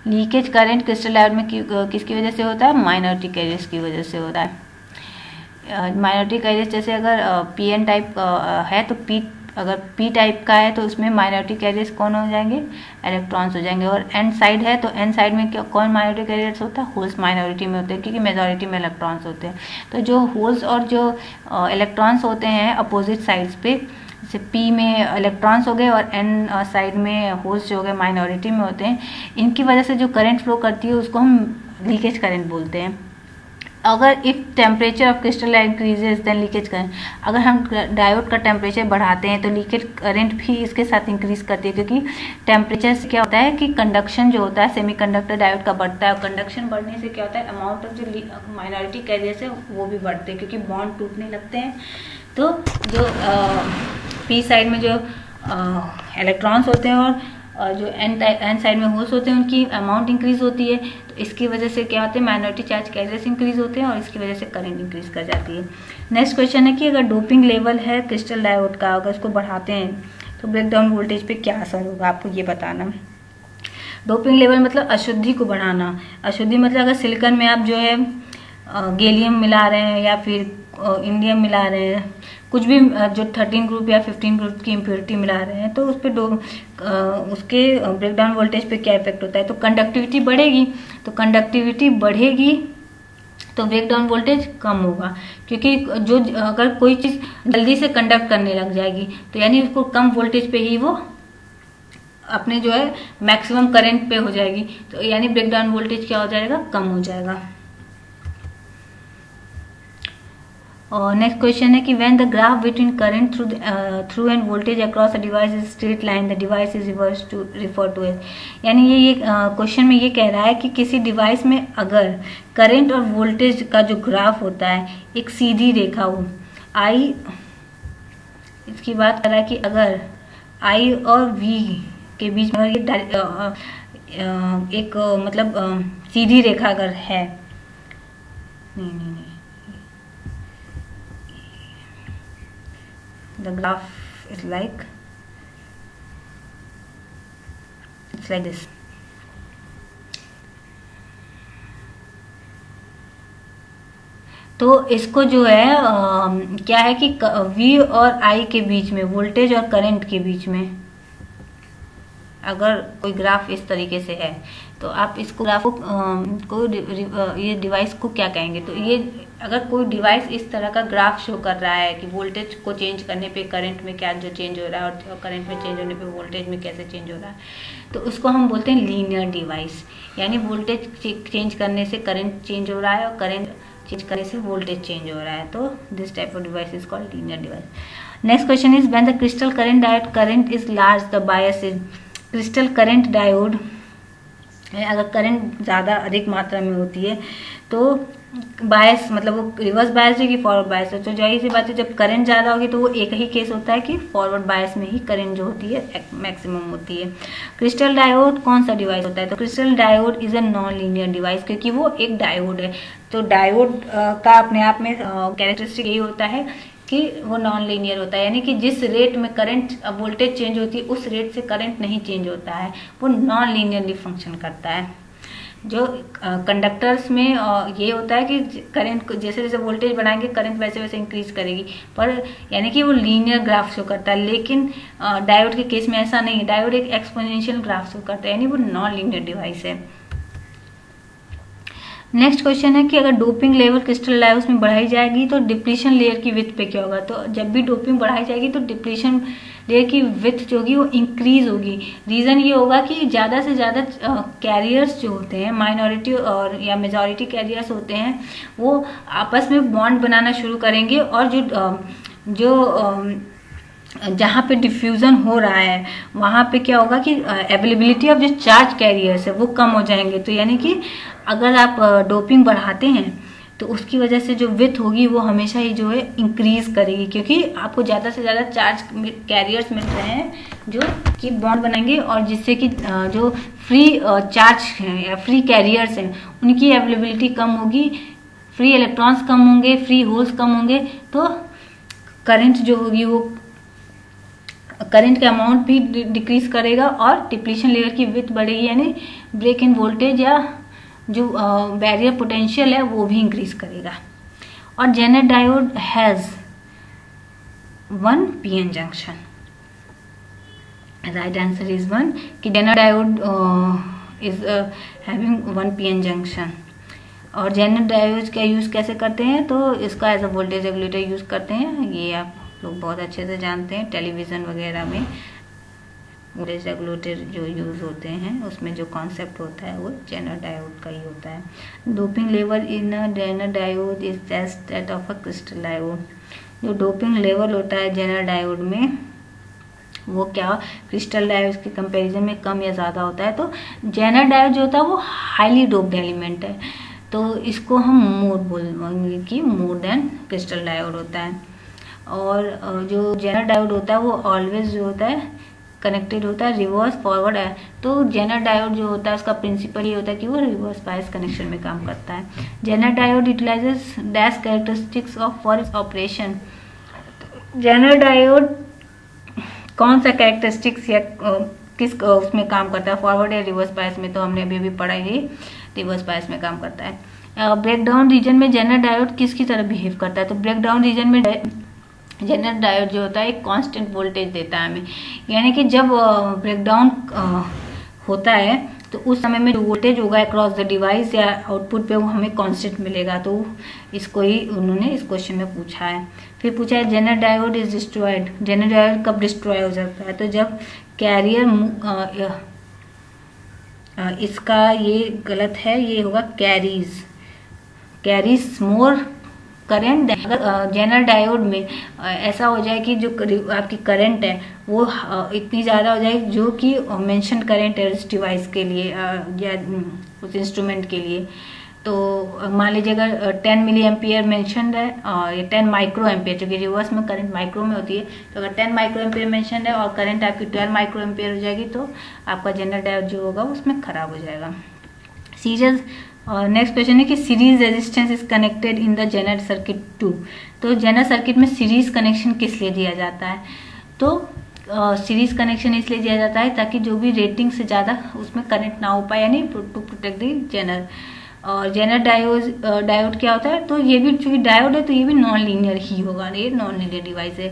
Leakage current crystal diode में किसकी वजह से होता है? माइनॉरिटी कैरियर्स की वजह से होता है। माइनॉरिटी कैरियर्स जैसे अगर पीएन टाइप है तो अगर पी टाइप का है तो उसमें माइनॉरिटी कैरियर्स कौन हो जाएंगे? इलेक्ट्रॉन्स हो जाएंगे। और एन साइड है तो एन साइड में कौन माइनॉरिटी कैरियर्स होता है? होल्स माइनॉरिटी में होते हैं, क्योंकि मेजॉरिटी में इलेक्ट्रॉन्स होते हैं। तो जो होल्स और जो इलेक्ट्रॉन्स होते हैं अपोजिट साइड्स पे, जैसे पी में इलेक्ट्रॉन्स हो गए और एन साइड में होल्स जो हो गए माइनॉरिटी में होते हैं, इनकी वजह से जो करंट फ्लो करती है उसको हम लीकेज करंट बोलते हैं। अगर if temperature of crystal increases then leakage current, अगर हम डायोड का टेम्परेचर बढ़ाते हैं तो लीकेज करंट भी इसके साथ इंक्रीज करती है, क्योंकि टेम्परेचर से क्या होता है कि कंडक्शन जो होता है सेमीकंडक्टर डायोड का बढ़ता है, और कंडक्शन बढ़ने से क्या होता है अमाउंट ऑफ जो माइनॉरिटी कैरियर्स है वो भी बढ़ते हैं, क्योंकि बॉन्ड टूटने लगते हैं। तो जो पी साइड में जो इलेक्ट्रॉन्स होते हैं और जो एन साइड में होल्स होते हैं उनकी अमाउंट इंक्रीज होती है। तो इसकी वजह से क्या होते हैं माइनॉरिटी चार्ज कैरियर्स इंक्रीज होते हैं और इसकी वजह से करंट इंक्रीज कर जाती है। नेक्स्ट क्वेश्चन है कि अगर डोपिंग लेवल है क्रिस्टल डायोड का, अगर उसको बढ़ाते हैं तो ब्रेकडाउन वोल्टेज पे क्या असर होगा, आपको ये बताना। डोपिंग लेवल मतलब अशुद्धि को बढ़ाना। अशुद्धि मतलब अगर सिलिकॉन में आप जो है गैलियम मिला रहे हैं या फिर इंडियम मिला रहे हैं, कुछ भी जो 13 ग्रुप या 15 ग्रुप की इम्प्योरिटी मिला रहे हैं, तो उस पर उसके ब्रेकडाउन वोल्टेज पे क्या इफेक्ट होता है? तो कंडक्टिविटी बढ़ेगी, तो कंडक्टिविटी बढ़ेगी तो ब्रेकडाउन वोल्टेज कम होगा, क्योंकि जो अगर कोई चीज़ जल्दी से कंडक्ट करने लग जाएगी तो यानी उसको कम वोल्टेज पे ही वो अपने जो है मैक्सिमम करंट पे हो जाएगी, तो यानी ब्रेकडाउन वोल्टेज क्या हो जाएगा? कम हो जाएगा। और नेक्स्ट क्वेश्चन है कि when the graph between current through and voltage across a device is straight line the device is refer to as, यानी ये क्वेश्चन में ये कह रहा है कि किसी डिवाइस में अगर करंट और वोल्टेज का जो ग्राफ होता है एक सीधी रेखा हो, आई इसकी बात कर रहा है कि अगर आई और वी के बीच में एक मतलब सीधी रेखा अगर है, नहीं the graph is like this। तो इसको जो है क्या है कि V और I के बीच में, वोल्टेज और करंट के बीच में अगर कोई ग्राफ इस तरीके से है तो आप इसको ग्राफ को ये डिवाइस को क्या कहेंगे? तो ये अगर कोई डिवाइस इस तरह का ग्राफ शो कर रहा है कि वोल्टेज को चेंज करने पे करंट में क्या जो चेंज हो रहा है और करंट में चेंज होने पे वोल्टेज में कैसे चेंज हो रहा है, तो उसको हम बोलते हैं लीनियर डिवाइस। यानी वोल्टेज चेंज करने से करंट चेंज हो रहा है और करंट चेंज करने से वोल्टेज चेंज हो रहा है, तो this type of device is called linear device. Next question is when the crystal current diode current is large the bias is, crystal current diode अगर करंट ज़्यादा अधिक मात्रा में होती है तो बायस मतलब वो रिवर्स बायस है कि फॉरवर्ड बायस है, तो जाहिर सी बात है जब करंट ज़्यादा होगी तो वो एक ही केस होता है कि फॉरवर्ड बायस में ही करंट जो होती है मैक्सिमम होती है। क्रिस्टल डायोड कौन सा डिवाइस होता है? तो crystal diode is a non linear device, क्योंकि वो एक डायोड है। तो डायोड का अपने आप में कैरेक्टरिस्टिक यही होता है कि वो नॉन लीनियर होता है, यानी कि जिस रेट में करंट वोल्टेज चेंज होती है उस रेट से करंट नहीं चेंज होता है, वो नॉन लीनियरली फंक्शन करता है। जो कंडक्टर्स में ये होता है कि करंट को जैसे जैसे वोल्टेज बढ़ाएंगे करंट वैसे वैसे इंक्रीज करेगी, पर यानी कि वो लीनियर ग्राफ शो करता है। लेकिन डायोड के केस में ऐसा नहीं है, डायोड एक एक्सपोनेंशियल ग्राफ शो करता है, यानी वो नॉन लीनियर डिवाइस है। नेक्स्ट क्वेश्चन है कि अगर डोपिंग लेवल क्रिस्टल डायोड्स में बढ़ाई जाएगी तो डिप्लीशन लेयर की विड्थ पे क्या होगा? तो जब भी डोपिंग बढ़ाई जाएगी तो डिप्लीशन लेयर की विड्थ जो होगी वो इंक्रीज होगी। रीजन ये होगा कि ज़्यादा से ज़्यादा कैरियर्स जो होते हैं, माइनॉरिटी और या मेजॉरिटी कैरियर्स होते हैं, वो आपस में बॉन्ड बनाना शुरू करेंगे और जो जहाँ पे डिफ्यूजन हो रहा है वहाँ पे क्या होगा कि अवेलेबिलिटी ऑफ जो चार्ज कैरियर्स है वो कम हो जाएंगे। तो यानी कि अगर आप डोपिंग बढ़ाते हैं तो उसकी वजह से जो विड्थ होगी वो हमेशा ही जो है इंक्रीज करेगी, क्योंकि आपको ज़्यादा से ज़्यादा चार्ज कैरियर्स मिल रहे हैं जो कि बॉन्ड बनाएंगे और जिससे कि जो फ्री चार्ज हैं या फ्री कैरियर्स हैं उनकी अवेलेबिलिटी कम होगी, फ्री इलेक्ट्रॉन्स कम होंगे, फ्री होल्स कम होंगे, तो करंट जो होगी वो करंट का अमाउंट भी डिक्रीज करेगा और डिप्लीशन लेयर की विड्थ बढ़ेगी, यानी ब्रेक इन वोल्टेज या जो बैरियर पोटेंशियल है वो भी इंक्रीज करेगा। और zener diode has 1 PN junction. Right answer is 1 कि zener diode is having 1 PN junction. और जेनर डायोड का यूज कैसे करते हैं, तो इसका as a voltage regulator use करते हैं, ये आप लोग बहुत अच्छे से जानते हैं। टेलीविजन वगैरह में वोल्टेज रेगुलेटर जो यूज होते हैं उसमें जो कॉन्सेप्ट होता है वो जेनर डायोड का ही होता है। Doping level in a zener diode is just that of a crystal diode. जो डोपिंग लेवल होता है जेनर डायोड में वो क्या क्रिस्टल डायोड के कंपैरिजन में कम या ज़्यादा होता है। तो जेनर डायोड जो होता है वो हाईली डोप्ड एलिमेंट है, तो इसको हम मोर बोलेंगे कि मोर देन क्रिस्टल डायोड होता है। और जो जेनर डायोड होता है वो ऑलवेज जो होता है कनेक्टेड होता है रिवर्स फॉरवर्ड है। तो जेनर डायोड जो होता है उसका प्रिंसिपल ये होता है कि वो रिवर्स बायस कनेक्शन में काम करता है। Zener diode utilizes dash characteristics of for its operation. Zener diode कौन सा कैरेक्टरिस्टिक्स या किस उसमें काम करता है, फॉरवर्ड या रिवर्स बायस में, तो हमने अभी पढ़ा ही रिवर्स बायस में काम करता है। ब्रेकडाउन रीजन में जेनर डायोड किसकी तरह बिहेव करता है, तो ब्रेकडाउन रीजन में जेनर डायोड जो होता है एक कांस्टेंट वोल्टेज देता है हमें, यानी कि जब ब्रेकडाउन होता है तो उस समय में जो वोल्टेज होगा अक्रॉस द डिवाइस या आउटपुट पे वो हमें कांस्टेंट मिलेगा। तो इसको ही उन्होंने इस क्वेश्चन में पूछा है। फिर पूछा है zener diode is destroyed. Zener diode कब डिस्ट्रॉय हो जाता है, तो जब कैरियर इसका ये गलत है, ये होगा कैरीज मोर करंट। अगर जेनर डायोड में ऐसा हो जाए कि जो आपकी करंट है वो इतनी ज़्यादा हो जाए जो कि मेंशन करंट है उस डिवाइस के लिए या उस इंस्ट्रूमेंट के लिए, तो मान लीजिए अगर 10 मिली एम्पियर मैंशनड है और ये 10 माइक्रो एम्पियर, क्योंकि रिवर्स में करंट माइक्रो में होती है, तो अगर 10 माइक्रो एम्पियर मैंशनड है और करंट आपकी 12 माइक्रो एम्पियर हो जाएगी तो आपका जेनर डायोड जो होगा उसमें खराब हो जाएगा। सीरीज नेक्स्ट क्वेश्चन है कि series resistance is connected in the zener circuit to. तो जेनर सर्किट में सीरीज कनेक्शन किस लिए दिया जाता है, तो सीरीज कनेक्शन इसलिए दिया जाता है ताकि जो भी रेटिंग से ज़्यादा उसमें करंट ना हो पाए, यानी टू प्रोटेक्ट दी जेनर। और जेनर डायोड क्या होता है, तो ये भी चूंकि डायोड है तो ये भी नॉन लीनियर ही होगा, ये नॉन लीनियर डिवाइस है।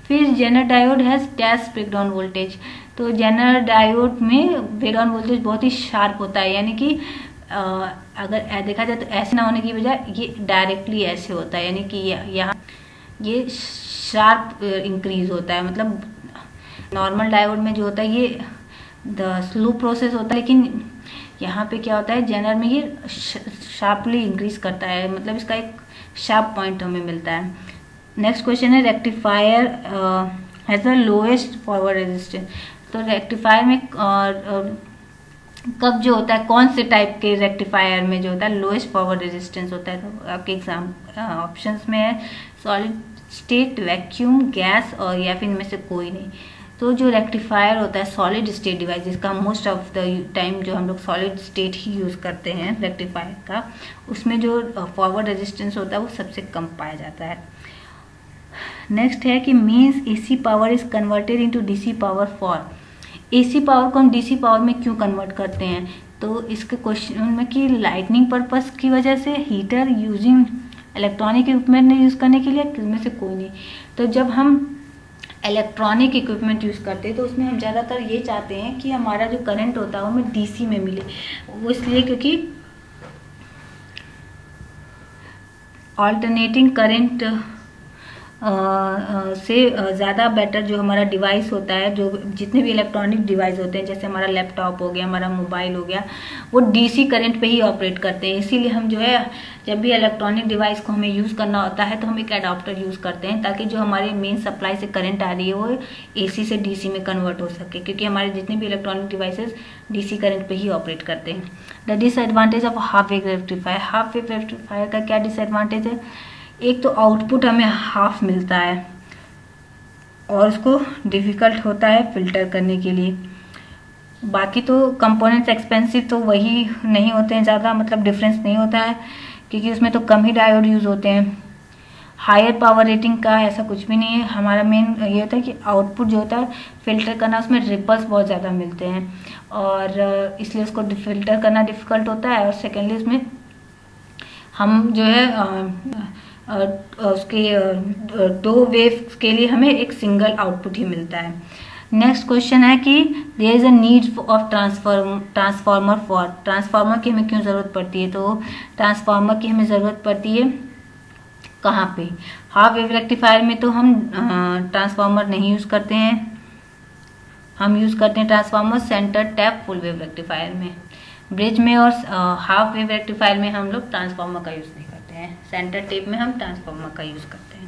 फिर zener diode has dash breakdown voltage. तो जेनर डायोड में ब्रेकडाउन वोल्टेज बहुत ही शार्प होता है, यानी कि अगर देखा जाए तो ऐसे ना होने की बजाय ये डायरेक्टली ऐसे होता है, यानी कि यहाँ ये शार्प इंक्रीज होता है। मतलब नॉर्मल डायोड में जो होता है ये द स्लो प्रोसेस होता है, लेकिन यहाँ पे क्या होता है जेनर में ये शार्पली इंक्रीज करता है, मतलब इसका एक शार्प पॉइंट हमें मिलता है। नेक्स्ट क्वेश्चन है rectifier has the lowest forward resistance. तो रेक्टिफायर में कब जो होता है, कौन से टाइप के रेक्टिफायर में जो होता है लोएस्ट फॉरवर्ड रेजिस्टेंस होता है, तो आपके एग्जाम ऑप्शंस में है सॉलिड स्टेट, वैक्यूम, गैस और या फिर इनमें से कोई नहीं। तो जो रेक्टिफायर होता है सॉलिड स्टेट डिवाइस, जिसका मोस्ट ऑफ द टाइम जो हम लोग सॉलिड स्टेट ही यूज़ करते हैं रेक्टिफायर का, उसमें जो फॉरवर्ड रेजिस्टेंस होता है वो सबसे कम पाया जाता है। नेक्स्ट है कि means AC power is converted into DC power for. AC power को हम डीसी पावर में क्यों कन्वर्ट करते हैं, तो इसके क्वेश्चन में कि लाइटनिंग पर्पस की वजह से, heater, using electronic equipment use करने के लिए, किसमें से कोई नहीं। तो जब हम इलेक्ट्रॉनिक इक्विपमेंट यूज़ करते हैं तो उसमें हम ज़्यादातर ये चाहते हैं कि हमारा जो करंट होता है वो हमें डीसी में मिले। वो इसलिए क्योंकि ऑल्टरनेटिंग करंट से ज़्यादा बेटर जो हमारा डिवाइस होता है, जो जितने भी इलेक्ट्रॉनिक डिवाइस होते हैं, जैसे हमारा लैपटॉप हो गया, हमारा मोबाइल हो गया, वो डीसी करंट पे ही ऑपरेट करते हैं। इसीलिए हम जो है जब भी इलेक्ट्रॉनिक डिवाइस को हमें यूज़ करना होता है तो हम एक एडाप्टर यूज़ करते हैं, ताकि जो हमारे मेन सप्लाई से करंट आ रही है वो एसी से डीसी में कन्वर्ट हो सके, क्योंकि हमारे जितने भी इलेक्ट्रॉनिक डिवाइसेस डीसी करंट पे ही ऑपरेट करते हैं। The disadvantage of half wave rectifier. Half wave rectifier का क्या डिसएडवांटेज है, एक तो आउटपुट हमें हाफ मिलता है और उसको डिफ़िकल्ट होता है फिल्टर करने के लिए। बाकी तो कंपोनेंट्स एक्सपेंसिव तो वही नहीं होते हैं ज़्यादा, मतलब डिफरेंस नहीं होता है, क्योंकि उसमें तो कम ही डायोड यूज़ होते हैं। हायर पावर रेटिंग का ऐसा कुछ भी नहीं है। हमारा मेन ये होता है कि आउटपुट जो होता है फिल्टर करना, उसमें रिपल्स बहुत ज़्यादा मिलते हैं और इसलिए उसको फिल्टर करना डिफ़िकल्ट होता है। और सेकेंडली उसमें हम जो है उसके 2 वेव्स के लिए हमें एक सिंगल आउटपुट ही मिलता है। नेक्स्ट क्वेश्चन है कि there is a need of transformer for, transformer की हमें क्यों ज़रूरत पड़ती है? तो ट्रांसफार्मर की हमें ज़रूरत पड़ती है कहाँ पे? हाफ वेव रेक्टिफायर में तो हम ट्रांसफार्मर नहीं यूज़ करते हैं, हम यूज़ करते हैं transformer centre tap full wave rectifier में। ब्रिज में और हाफ वेव रेक्टिफायर में हम लोग ट्रांसफार्मर का यूज़ नहीं करते हैं, सेंटर टेप में हम ट्रांसफार्मर का यूज़ करते हैं।